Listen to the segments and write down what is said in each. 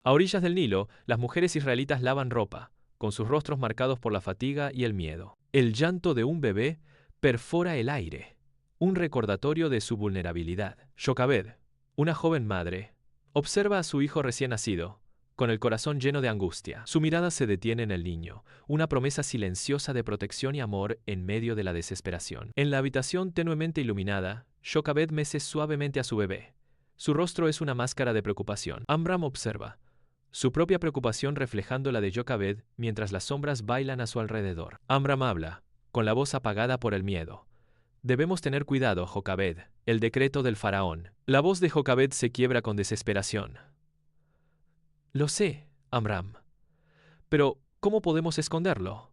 A orillas del Nilo, las mujeres israelitas lavan ropa, con sus rostros marcados por la fatiga y el miedo. El llanto de un bebé perfora el aire, un recordatorio de su vulnerabilidad. Jochebed, una joven madre, observa a su hijo recién nacido, con el corazón lleno de angustia. Su mirada se detiene en el niño, una promesa silenciosa de protección y amor en medio de la desesperación. En la habitación tenuemente iluminada, Jochebed mece suavemente a su bebé. Su rostro es una máscara de preocupación. Amram observa, su propia preocupación reflejando la de Jochebed mientras las sombras bailan a su alrededor. Amram habla, con la voz apagada por el miedo. Debemos tener cuidado, Jochebed, el decreto del faraón. La voz de Jochebed se quiebra con desesperación. Lo sé, Amram. Pero, ¿cómo podemos esconderlo?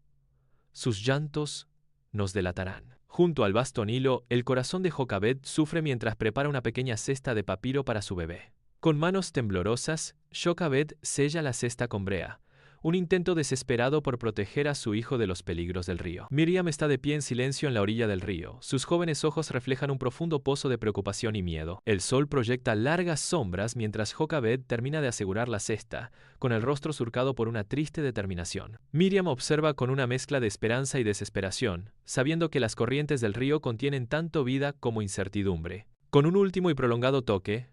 Sus llantos nos delatarán. Junto al vasto Nilo, el corazón de Jochebed sufre mientras prepara una pequeña cesta de papiro para su bebé. Con manos temblorosas, Jochebed sella la cesta con brea, un intento desesperado por proteger a su hijo de los peligros del río. Miriam está de pie en silencio en la orilla del río. Sus jóvenes ojos reflejan un profundo pozo de preocupación y miedo. El sol proyecta largas sombras mientras Jochebed termina de asegurar la cesta, con el rostro surcado por una triste determinación. Miriam observa con una mezcla de esperanza y desesperación, sabiendo que las corrientes del río contienen tanto vida como incertidumbre. Con un último y prolongado toque,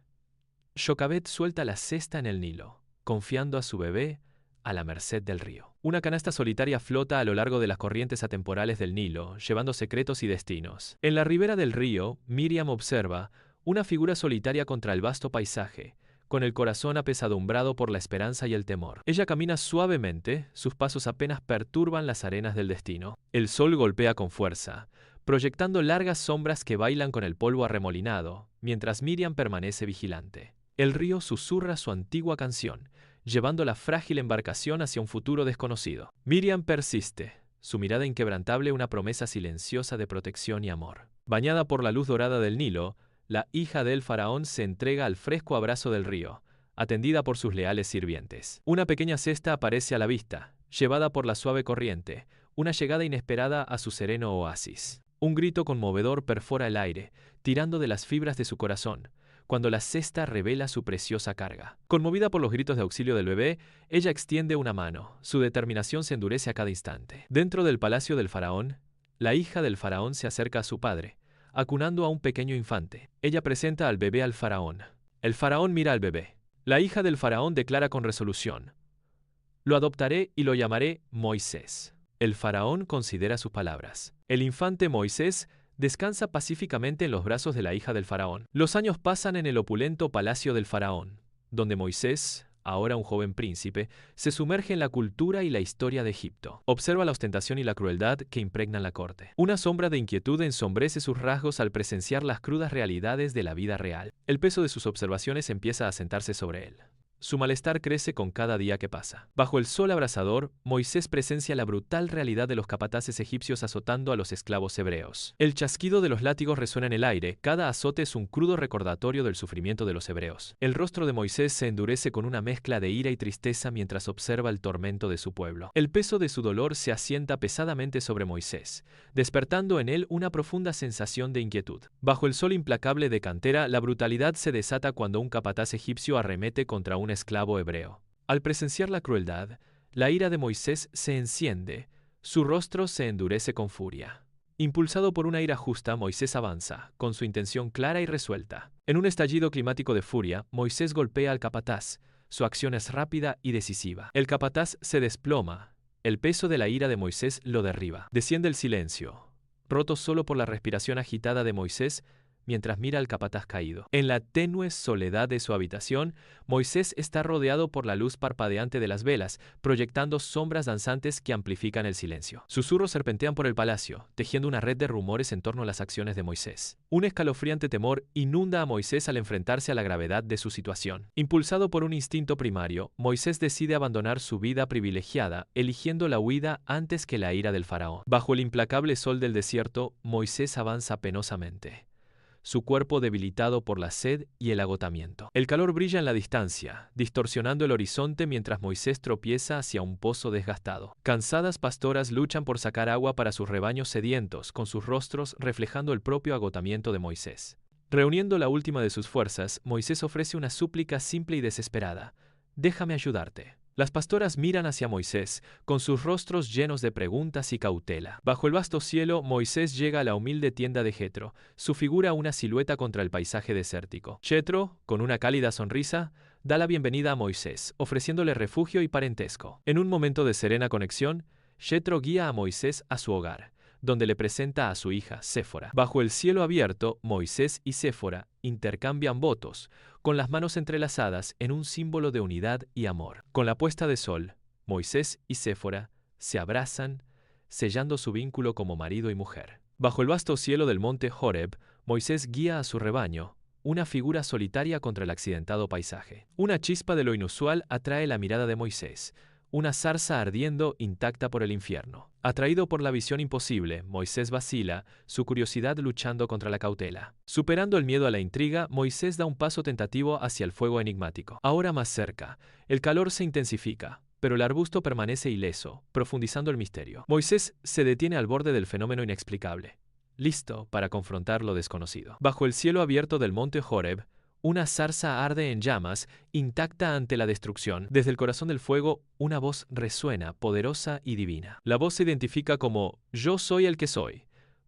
Jochebed suelta la cesta en el Nilo, confiando a su bebé a la merced del río. Una canasta solitaria flota a lo largo de las corrientes atemporales del Nilo, llevando secretos y destinos. En la ribera del río, Miriam observa una figura solitaria contra el vasto paisaje, con el corazón apesadumbrado por la esperanza y el temor. Ella camina suavemente, sus pasos apenas perturban las arenas del destino. El sol golpea con fuerza, proyectando largas sombras que bailan con el polvo arremolinado, mientras Miriam permanece vigilante. El río susurra su antigua canción, llevando la frágil embarcación hacia un futuro desconocido. Miriam persiste, su mirada inquebrantable una promesa silenciosa de protección y amor. Bañada por la luz dorada del Nilo, la hija del faraón se entrega al fresco abrazo del río, atendida por sus leales sirvientes. Una pequeña cesta aparece a la vista, llevada por la suave corriente, una llegada inesperada a su sereno oasis. Un grito conmovedor perfora el aire, tirando de las fibras de su corazón, cuando la cesta revela su preciosa carga. Conmovida por los gritos de auxilio del bebé, ella extiende una mano. Su determinación se endurece a cada instante. Dentro del palacio del faraón, la hija del faraón se acerca a su padre, acunando a un pequeño infante. Ella presenta al bebé al faraón. El faraón mira al bebé. La hija del faraón declara con resolución: «Lo adoptaré y lo llamaré Moisés». El faraón considera sus palabras. El infante Moisés descansa pacíficamente en los brazos de la hija del faraón. Los años pasan en el opulento palacio del faraón, donde Moisés, ahora un joven príncipe, se sumerge en la cultura y la historia de Egipto. Observa la ostentación y la crueldad que impregnan la corte. Una sombra de inquietud ensombrece sus rasgos al presenciar las crudas realidades de la vida real. El peso de sus observaciones empieza a sentarse sobre él. Su malestar crece con cada día que pasa. Bajo el sol abrasador, Moisés presencia la brutal realidad de los capataces egipcios azotando a los esclavos hebreos. El chasquido de los látigos resuena en el aire, cada azote es un crudo recordatorio del sufrimiento de los hebreos. El rostro de Moisés se endurece con una mezcla de ira y tristeza mientras observa el tormento de su pueblo. El peso de su dolor se asienta pesadamente sobre Moisés, despertando en él una profunda sensación de inquietud. Bajo el sol implacable de cantera, la brutalidad se desata cuando un capataz egipcio arremete contra un esclavo hebreo. Al presenciar la crueldad, la ira de Moisés se enciende, su rostro se endurece con furia. Impulsado por una ira justa, Moisés avanza, con su intención clara y resuelta. En un estallido climático de furia, Moisés golpea al capataz. Su acción es rápida y decisiva. El capataz se desploma. El peso de la ira de Moisés lo derriba. Desciende el silencio, roto solo por la respiración agitada de Moisés, mientras mira al capataz caído. En la tenue soledad de su habitación, Moisés está rodeado por la luz parpadeante de las velas, proyectando sombras danzantes que amplifican el silencio. Susurros serpentean por el palacio, tejiendo una red de rumores en torno a las acciones de Moisés. Un escalofriante temor inunda a Moisés al enfrentarse a la gravedad de su situación. Impulsado por un instinto primario, Moisés decide abandonar su vida privilegiada, eligiendo la huida antes que la ira del faraón. Bajo el implacable sol del desierto, Moisés avanza penosamente, su cuerpo debilitado por la sed y el agotamiento. El calor brilla en la distancia, distorsionando el horizonte mientras Moisés tropieza hacia un pozo desgastado. Cansadas pastoras luchan por sacar agua para sus rebaños sedientos, con sus rostros reflejando el propio agotamiento de Moisés. Reuniendo la última de sus fuerzas, Moisés ofrece una súplica simple y desesperada: déjame ayudarte. Las pastoras miran hacia Moisés, con sus rostros llenos de preguntas y cautela. Bajo el vasto cielo, Moisés llega a la humilde tienda de Jetro, su figura una silueta contra el paisaje desértico. Jetro, con una cálida sonrisa, da la bienvenida a Moisés, ofreciéndole refugio y parentesco. En un momento de serena conexión, Jetro guía a Moisés a su hogar, donde le presenta a su hija, Séfora. Bajo el cielo abierto, Moisés y Séfora intercambian votos, con las manos entrelazadas en un símbolo de unidad y amor. Con la puesta de sol, Moisés y Séfora se abrazan, sellando su vínculo como marido y mujer. Bajo el vasto cielo del monte Horeb, Moisés guía a su rebaño, una figura solitaria contra el accidentado paisaje. Una chispa de lo inusual atrae la mirada de Moisés, una zarza ardiendo intacta por el infierno. Atraído por la visión imposible, Moisés vacila, su curiosidad luchando contra la cautela. Superando el miedo a la intriga, Moisés da un paso tentativo hacia el fuego enigmático. Ahora más cerca, el calor se intensifica, pero el arbusto permanece ileso, profundizando el misterio. Moisés se detiene al borde del fenómeno inexplicable, listo para confrontar lo desconocido. Bajo el cielo abierto del monte Horeb, una zarza arde en llamas, intacta ante la destrucción. Desde el corazón del fuego, una voz resuena, poderosa y divina. La voz se identifica como «Yo soy el que soy»,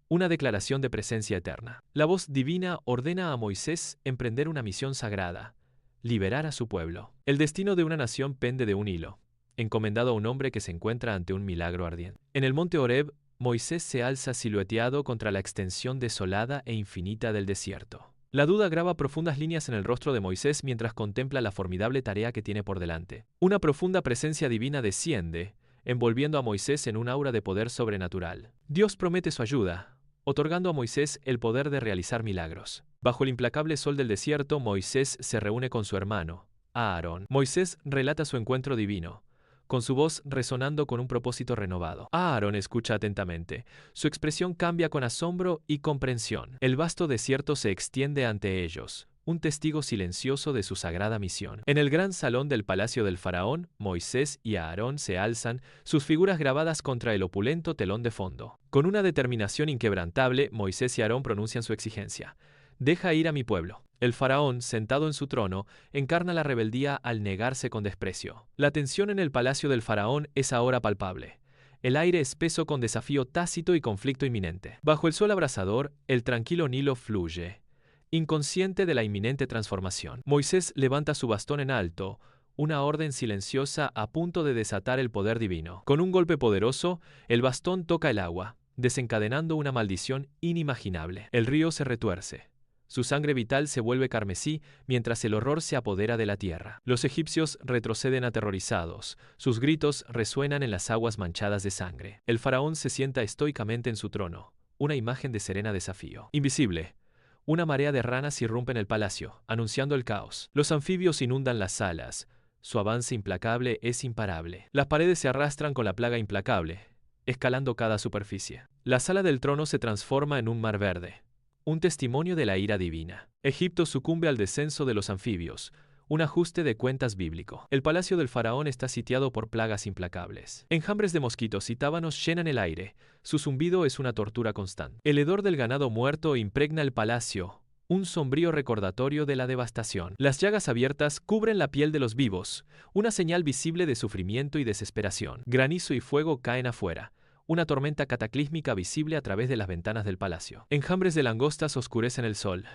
una declaración de presencia eterna. La voz divina ordena a Moisés emprender una misión sagrada, liberar a su pueblo. El destino de una nación pende de un hilo, encomendado a un hombre que se encuentra ante un milagro ardiente. En el monte Horeb, Moisés se alza silueteado contra la extensión desolada e infinita del desierto. La duda graba profundas líneas en el rostro de Moisés mientras contempla la formidable tarea que tiene por delante. Una profunda presencia divina desciende, envolviendo a Moisés en un aura de poder sobrenatural. Dios promete su ayuda, otorgando a Moisés el poder de realizar milagros. Bajo el implacable sol del desierto, Moisés se reúne con su hermano, Aarón. Moisés relata su encuentro divino, con su voz resonando con un propósito renovado. Aarón escucha atentamente. Su expresión cambia con asombro y comprensión. El vasto desierto se extiende ante ellos, un testigo silencioso de su sagrada misión. En el gran salón del palacio del faraón, Moisés y Aarón se alzan, sus figuras grabadas contra el opulento telón de fondo. Con una determinación inquebrantable, Moisés y Aarón pronuncian su exigencia. «Deja ir a mi pueblo». El faraón, sentado en su trono, encarna la rebeldía al negarse con desprecio. La tensión en el palacio del faraón es ahora palpable. El aire espeso con desafío tácito y conflicto inminente. Bajo el sol abrasador, el tranquilo Nilo fluye, inconsciente de la inminente transformación. Moisés levanta su bastón en alto, una orden silenciosa a punto de desatar el poder divino. Con un golpe poderoso, el bastón toca el agua, desencadenando una maldición inimaginable. El río se retuerce. Su sangre vital se vuelve carmesí mientras el horror se apodera de la tierra. Los egipcios retroceden aterrorizados. Sus gritos resuenan en las aguas manchadas de sangre. El faraón se sienta estoicamente en su trono, una imagen de serena desafío. Invisible, una marea de ranas irrumpe en el palacio, anunciando el caos. Los anfibios inundan las salas. Su avance implacable es imparable. Las paredes se arrastran con la plaga implacable, escalando cada superficie. La sala del trono se transforma en un mar verde, un testimonio de la ira divina. Egipto sucumbe al descenso de los anfibios, un ajuste de cuentas bíblico. El palacio del faraón está sitiado por plagas implacables. Enjambres de mosquitos y tábanos llenan el aire. Su zumbido es una tortura constante. El hedor del ganado muerto impregna el palacio, un sombrío recordatorio de la devastación. Las llagas abiertas cubren la piel de los vivos, una señal visible de sufrimiento y desesperación. Granizo y fuego caen afuera, una tormenta cataclísmica visible a través de las ventanas del palacio. Enjambres de langostas oscurecen el sol,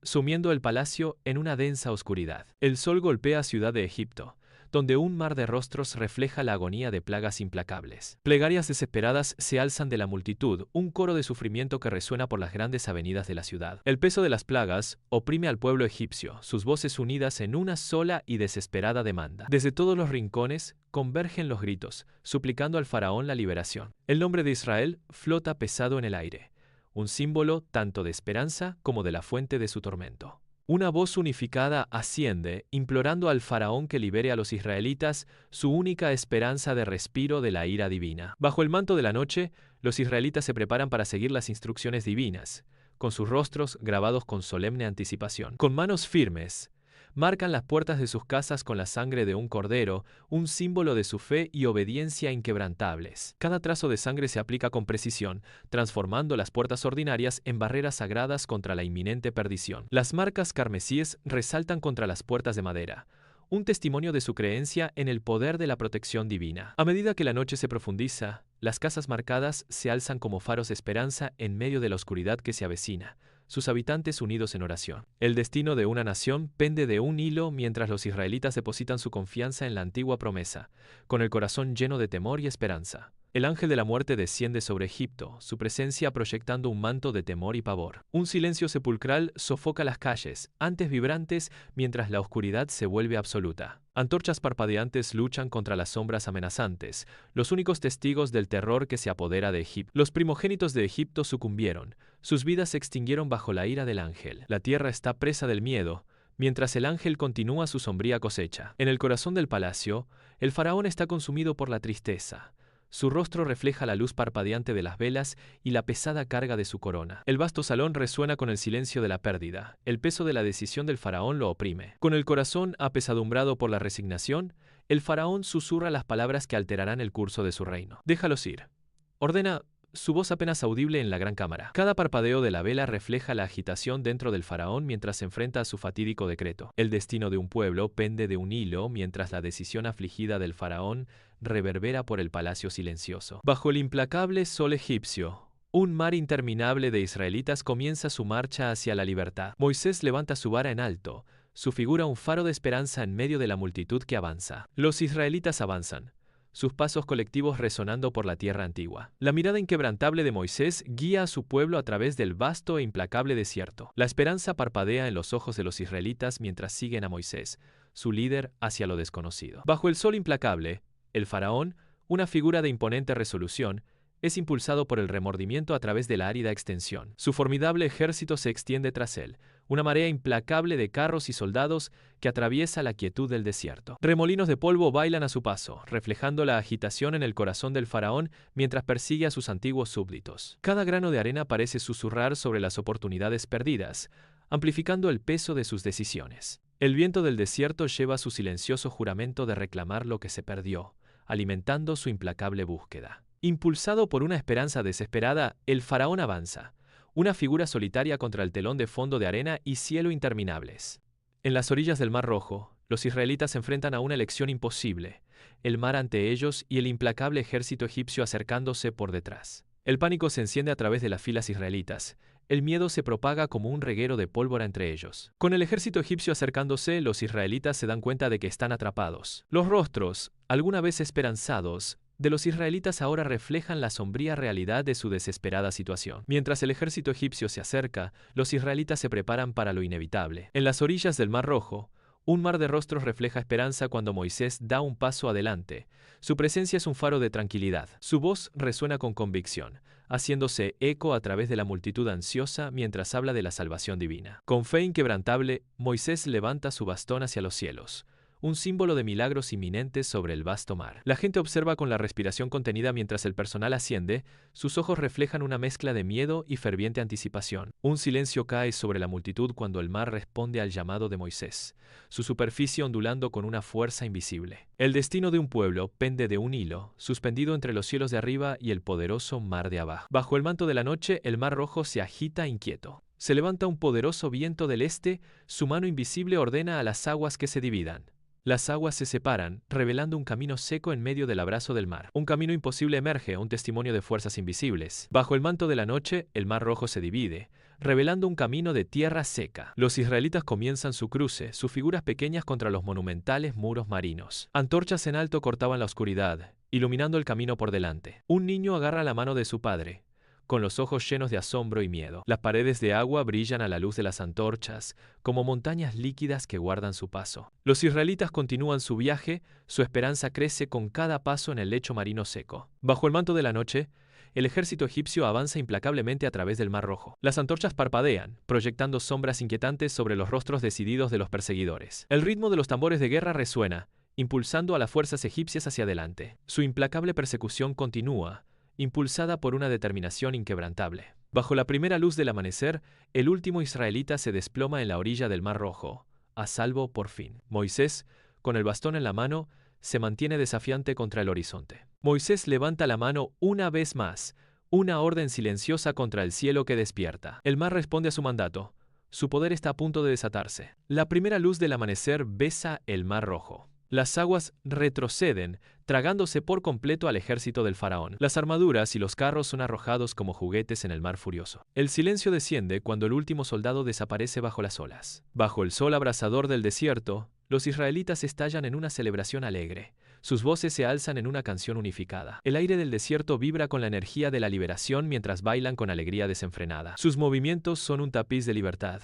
sumiendo el palacio en una densa oscuridad. El sol golpea Ciudad de Egipto, donde un mar de rostros refleja la agonía de plagas implacables. Plegarias desesperadas se alzan de la multitud, un coro de sufrimiento que resuena por las grandes avenidas de la ciudad. El peso de las plagas oprime al pueblo egipcio, sus voces unidas en una sola y desesperada demanda. Desde todos los rincones convergen los gritos, suplicando al faraón la liberación. El nombre de Israel flota pesado en el aire, un símbolo tanto de esperanza como de la fuente de su tormento. Una voz unificada asciende, implorando al faraón que libere a los israelitas, su única esperanza de respiro de la ira divina. Bajo el manto de la noche, los israelitas se preparan para seguir las instrucciones divinas, con sus rostros grabados con solemne anticipación. Con manos firmes, marcan las puertas de sus casas con la sangre de un cordero, un símbolo de su fe y obediencia inquebrantables. Cada trazo de sangre se aplica con precisión, transformando las puertas ordinarias en barreras sagradas contra la inminente perdición. Las marcas carmesíes resaltan contra las puertas de madera, un testimonio de su creencia en el poder de la protección divina. A medida que la noche se profundiza, las casas marcadas se alzan como faros de esperanza en medio de la oscuridad que se avecina, sus habitantes unidos en oración. El destino de una nación pende de un hilo mientras los israelitas depositan su confianza en la antigua promesa, con el corazón lleno de temor y esperanza. El ángel de la muerte desciende sobre Egipto, su presencia proyectando un manto de temor y pavor. Un silencio sepulcral sofoca las calles, antes vibrantes, mientras la oscuridad se vuelve absoluta. Antorchas parpadeantes luchan contra las sombras amenazantes, los únicos testigos del terror que se apodera de Egipto. Los primogénitos de Egipto sucumbieron, sus vidas se extinguieron bajo la ira del ángel. La tierra está presa del miedo, mientras el ángel continúa su sombría cosecha. En el corazón del palacio, el faraón está consumido por la tristeza. Su rostro refleja la luz parpadeante de las velas y la pesada carga de su corona. El vasto salón resuena con el silencio de la pérdida. El peso de la decisión del faraón lo oprime. Con el corazón apesadumbrado por la resignación, el faraón susurra las palabras que alterarán el curso de su reino. Déjalos ir. Ordena, su voz apenas audible en la gran cámara. Cada parpadeo de la vela refleja la agitación dentro del faraón mientras se enfrenta a su fatídico decreto. El destino de un pueblo pende de un hilo mientras la decisión afligida del faraón reverbera por el palacio silencioso. Bajo el implacable sol egipcio, un mar interminable de israelitas comienza su marcha hacia la libertad. Moisés levanta su vara en alto, su figura un faro de esperanza en medio de la multitud que avanza. Los israelitas avanzan, sus pasos colectivos resonando por la tierra antigua. La mirada inquebrantable de Moisés guía a su pueblo a través del vasto e implacable desierto. La esperanza parpadea en los ojos de los israelitas mientras siguen a Moisés, su líder, hacia lo desconocido. Bajo el sol implacable, el faraón, una figura de imponente resolución, es impulsado por el remordimiento a través de la árida extensión. Su formidable ejército se extiende tras él, una marea implacable de carros y soldados que atraviesa la quietud del desierto. Remolinos de polvo bailan a su paso, reflejando la agitación en el corazón del faraón mientras persigue a sus antiguos súbditos. Cada grano de arena parece susurrar sobre las oportunidades perdidas, amplificando el peso de sus decisiones. El viento del desierto lleva su silencioso juramento de reclamar lo que se perdió, alimentando su implacable búsqueda. Impulsado por una esperanza desesperada, el faraón avanza, una figura solitaria contra el telón de fondo de arena y cielo interminables. En las orillas del Mar Rojo, los israelitas se enfrentan a una elección imposible, el mar ante ellos y el implacable ejército egipcio acercándose por detrás. El pánico se enciende a través de las filas israelitas. El miedo se propaga como un reguero de pólvora entre ellos. Con el ejército egipcio acercándose, los israelitas se dan cuenta de que están atrapados. Los rostros, alguna vez esperanzados, de los israelitas ahora reflejan la sombría realidad de su desesperada situación. Mientras el ejército egipcio se acerca, los israelitas se preparan para lo inevitable. En las orillas del Mar Rojo, un mar de rostros refleja esperanza cuando Moisés da un paso adelante. Su presencia es un faro de tranquilidad. Su voz resuena con convicción, haciéndose eco a través de la multitud ansiosa mientras habla de la salvación divina. Con fe inquebrantable, Moisés levanta su bastón hacia los cielos, un símbolo de milagros inminentes sobre el vasto mar. La gente observa con la respiración contenida mientras el personal asciende, sus ojos reflejan una mezcla de miedo y ferviente anticipación. Un silencio cae sobre la multitud cuando el mar responde al llamado de Moisés, su superficie ondulando con una fuerza invisible. El destino de un pueblo pende de un hilo, suspendido entre los cielos de arriba y el poderoso mar de abajo. Bajo el manto de la noche, el Mar Rojo se agita inquieto. Se levanta un poderoso viento del este, su mano invisible ordena a las aguas que se dividan. Las aguas se separan, revelando un camino seco en medio del abrazo del mar. Un camino imposible emerge, un testimonio de fuerzas invisibles. Bajo el manto de la noche, el Mar Rojo se divide, revelando un camino de tierra seca. Los israelitas comienzan su cruce, sus figuras pequeñas contra los monumentales muros marinos. Antorchas en alto cortaban la oscuridad, iluminando el camino por delante. Un niño agarra la mano de su padre, con los ojos llenos de asombro y miedo. Las paredes de agua brillan a la luz de las antorchas, como montañas líquidas que guardan su paso. Los israelitas continúan su viaje, su esperanza crece con cada paso en el lecho marino seco. Bajo el manto de la noche, el ejército egipcio avanza implacablemente a través del Mar Rojo. Las antorchas parpadean, proyectando sombras inquietantes sobre los rostros decididos de los perseguidores. El ritmo de los tambores de guerra resuena, impulsando a las fuerzas egipcias hacia adelante. Su implacable persecución continúa, impulsada por una determinación inquebrantable. Bajo la primera luz del amanecer, el último israelita se desploma en la orilla del Mar Rojo, a salvo por fin. Moisés, con el bastón en la mano, se mantiene desafiante contra el horizonte. Moisés levanta la mano una vez más, una orden silenciosa contra el cielo que despierta. El mar responde a su mandato, Su poder está a punto de desatarse. La primera luz del amanecer besa el mar rojo. Las aguas retroceden, tragándose por completo al ejército del faraón. Las armaduras y los carros son arrojados como juguetes en el mar furioso. El silencio desciende cuando el último soldado desaparece bajo las olas. Bajo el sol abrasador del desierto, los israelitas estallan en una celebración alegre. Sus voces se alzan en una canción unificada. El aire del desierto vibra con la energía de la liberación mientras bailan con alegría desenfrenada. Sus movimientos son un tapiz de libertad.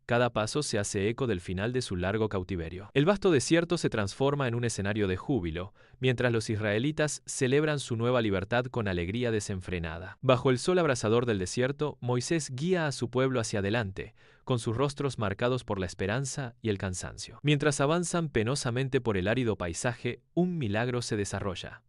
Cada paso se hace eco del final de su largo cautiverio. El vasto desierto se transforma en un escenario de júbilo, mientras los israelitas celebran su nueva libertad con alegría desenfrenada. Bajo el sol abrasador del desierto, Moisés guía a su pueblo hacia adelante, con sus rostros marcados por la esperanza y el cansancio. Mientras avanzan penosamente por el árido paisaje, un milagro se desarrolla.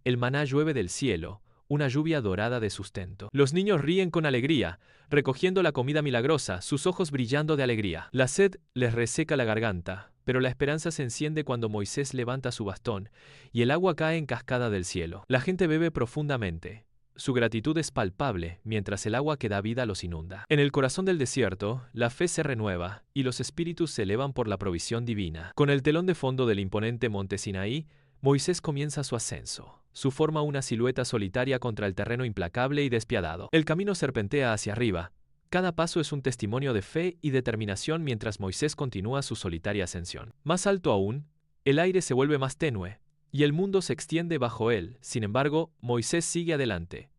El maná llueve del cielo, una lluvia dorada de sustento. Los niños ríen con alegría, recogiendo la comida milagrosa, sus ojos brillando de alegría. La sed les reseca la garganta, pero la esperanza se enciende cuando Moisés levanta su bastón y el agua cae en cascada del cielo. La gente bebe profundamente. Su gratitud es palpable mientras el agua que da vida los inunda. En el corazón del desierto, la fe se renueva y los espíritus se elevan por la provisión divina. Con el telón de fondo del imponente monte Sinaí, Moisés comienza su ascenso. Su forma una silueta solitaria contra el terreno implacable y despiadado. El camino serpentea hacia arriba. Cada paso es un testimonio de fe y determinación mientras Moisés continúa su solitaria ascensión. Más alto aún, el aire se vuelve más tenue y el mundo se extiende bajo él. Sin embargo, Moisés sigue adelante,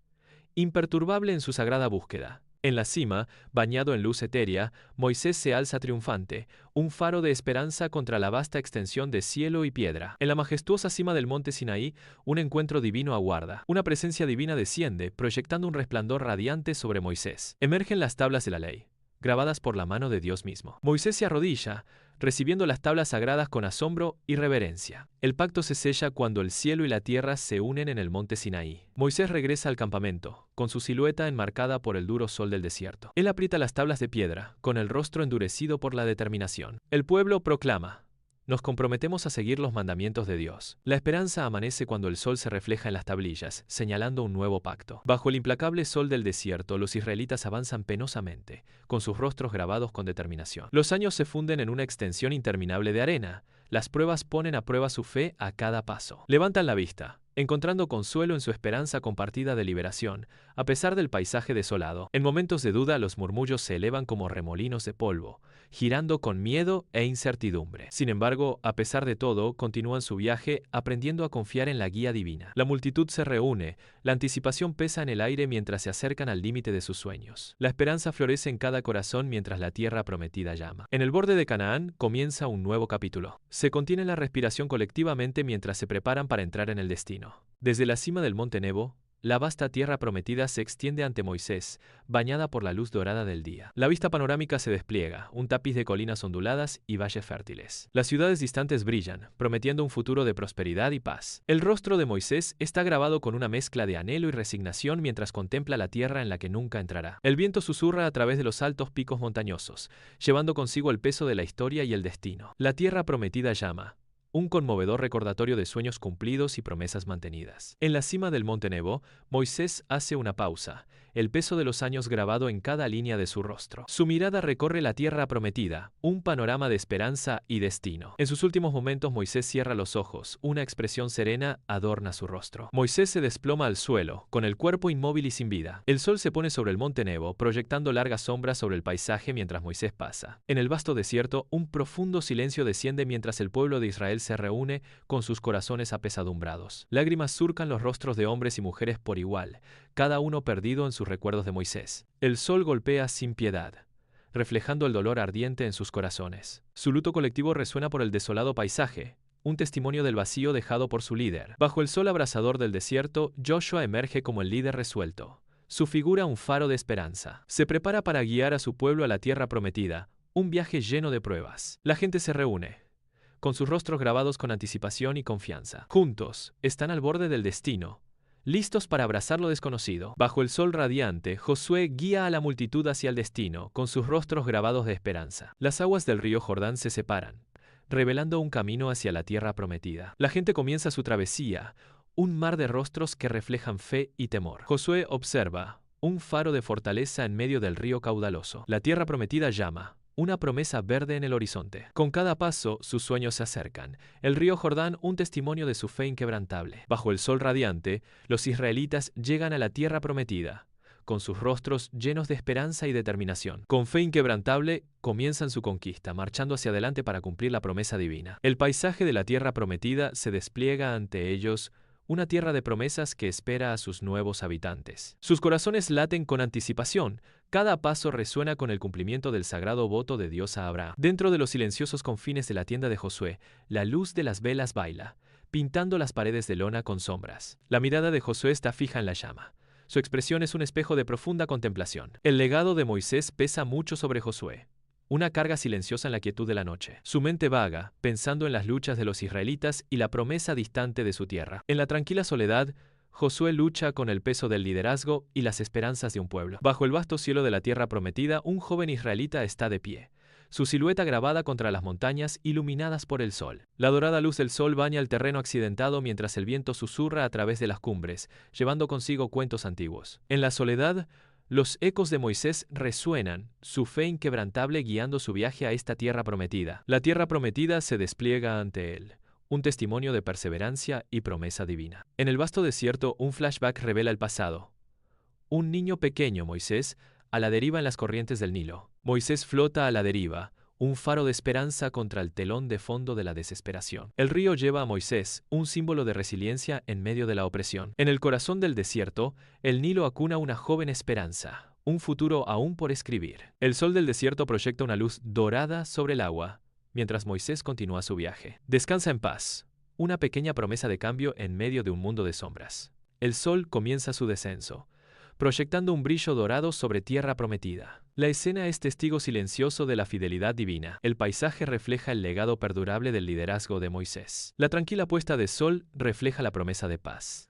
imperturbable en su sagrada búsqueda. En la cima, bañado en luz etérea, Moisés se alza triunfante, un faro de esperanza contra la vasta extensión de cielo y piedra. En la majestuosa cima del monte Sinaí, un encuentro divino aguarda. Una presencia divina desciende, proyectando un resplandor radiante sobre Moisés. Emergen las tablas de la ley, grabadas por la mano de Dios mismo. Moisés se arrodilla, recibiendo las tablas sagradas con asombro y reverencia. El pacto se sella cuando el cielo y la tierra se unen en el monte Sinaí. Moisés regresa al campamento, con su silueta enmarcada por el duro sol del desierto. Él aprieta las tablas de piedra, con el rostro endurecido por la determinación. El pueblo proclama: nos comprometemos a seguir los mandamientos de Dios. La esperanza amanece cuando el sol se refleja en las tablillas, señalando un nuevo pacto. Bajo el implacable sol del desierto, los israelitas avanzan penosamente, con sus rostros grabados con determinación. Los años se funden en una extensión interminable de arena. Las pruebas ponen a prueba su fe a cada paso. Levantan la vista, encontrando consuelo en su esperanza compartida de liberación, a pesar del paisaje desolado. En momentos de duda, los murmullos se elevan como remolinos de polvo, girando con miedo e incertidumbre. Sin embargo, a pesar de todo, continúan su viaje, aprendiendo a confiar en la guía divina. La multitud se reúne, la anticipación pesa en el aire mientras se acercan al límite de sus sueños. La esperanza florece en cada corazón mientras la tierra prometida llama. En el borde de Canaán comienza un nuevo capítulo. Se contiene la respiración colectivamente mientras se preparan para entrar en el destino. Desde la cima del monte Nebo, la vasta tierra prometida se extiende ante Moisés, bañada por la luz dorada del día. La vista panorámica se despliega, un tapiz de colinas onduladas y valles fértiles. Las ciudades distantes brillan, prometiendo un futuro de prosperidad y paz. El rostro de Moisés está grabado con una mezcla de anhelo y resignación mientras contempla la tierra en la que nunca entrará. El viento susurra a través de los altos picos montañosos, llevando consigo el peso de la historia y el destino. La tierra prometida llama, un conmovedor recordatorio de sueños cumplidos y promesas mantenidas. En la cima del monte Nebo, Moisés hace una pausa, el peso de los años grabado en cada línea de su rostro. Su mirada recorre la tierra prometida, un panorama de esperanza y destino. En sus últimos momentos, Moisés cierra los ojos, una expresión serena adorna su rostro. Moisés se desploma al suelo, con el cuerpo inmóvil y sin vida. El sol se pone sobre el monte Nebo, proyectando largas sombras sobre el paisaje mientras Moisés pasa. En el vasto desierto, un profundo silencio desciende mientras el pueblo de Israel se reúne con sus corazones apesadumbrados. Lágrimas surcan los rostros de hombres y mujeres por igual, cada uno perdido en sus recuerdos de Moisés. El sol golpea sin piedad, reflejando el dolor ardiente en sus corazones. Su luto colectivo resuena por el desolado paisaje, un testimonio del vacío dejado por su líder. Bajo el sol abrasador del desierto, Joshua emerge como el líder resuelto. Su figura un faro de esperanza. Se prepara para guiar a su pueblo a la tierra prometida, un viaje lleno de pruebas. La gente se reúne, con sus rostros grabados con anticipación y confianza. Juntos, están al borde del destino, listos para abrazar lo desconocido. Bajo el sol radiante, Josué guía a la multitud hacia el destino, con sus rostros grabados de esperanza. Las aguas del río Jordán se separan, revelando un camino hacia la tierra prometida. La gente comienza su travesía, un mar de rostros que reflejan fe y temor. Josué observa, un faro de fortaleza en medio del río caudaloso. La tierra prometida llama, una promesa verde en el horizonte. Con cada paso, sus sueños se acercan. El río Jordán, un testimonio de su fe inquebrantable. Bajo el sol radiante, los israelitas llegan a la tierra prometida, con sus rostros llenos de esperanza y determinación. Con fe inquebrantable, comienzan su conquista, marchando hacia adelante para cumplir la promesa divina. El paisaje de la tierra prometida se despliega ante ellos, una tierra de promesas que espera a sus nuevos habitantes. Sus corazones laten con anticipación. Cada paso resuena con el cumplimiento del sagrado voto de Dios a Abraham. Dentro de los silenciosos confines de la tienda de Josué, la luz de las velas baila, pintando las paredes de lona con sombras. La mirada de Josué está fija en la llama. Su expresión es un espejo de profunda contemplación. El legado de Moisés pesa mucho sobre Josué, una carga silenciosa en la quietud de la noche. Su mente vaga, pensando en las luchas de los israelitas y la promesa distante de su tierra. En la tranquila soledad, Josué lucha con el peso del liderazgo y las esperanzas de un pueblo. Bajo el vasto cielo de la tierra prometida, un joven israelita está de pie, su silueta grabada contra las montañas iluminadas por el sol. La dorada luz del sol baña el terreno accidentado mientras el viento susurra a través de las cumbres, llevando consigo cuentos antiguos. En la soledad, los ecos de Moisés resuenan, su fe inquebrantable guiando su viaje a esta tierra prometida. La tierra prometida se despliega ante él, un testimonio de perseverancia y promesa divina. En el vasto desierto, un flashback revela el pasado. Un niño pequeño, Moisés, a la deriva en las corrientes del Nilo. Moisés flota a la deriva, un faro de esperanza contra el telón de fondo de la desesperación. El río lleva a Moisés, un símbolo de resiliencia en medio de la opresión. En el corazón del desierto, el Nilo acuna una joven esperanza, un futuro aún por escribir. El sol del desierto proyecta una luz dorada sobre el agua, mientras Moisés continúa su viaje. Descansa en paz, una pequeña promesa de cambio en medio de un mundo de sombras. El sol comienza su descenso, proyectando un brillo dorado sobre tierra prometida. La escena es testigo silencioso de la fidelidad divina. El paisaje refleja el legado perdurable del liderazgo de Moisés. La tranquila puesta de sol refleja la promesa de paz.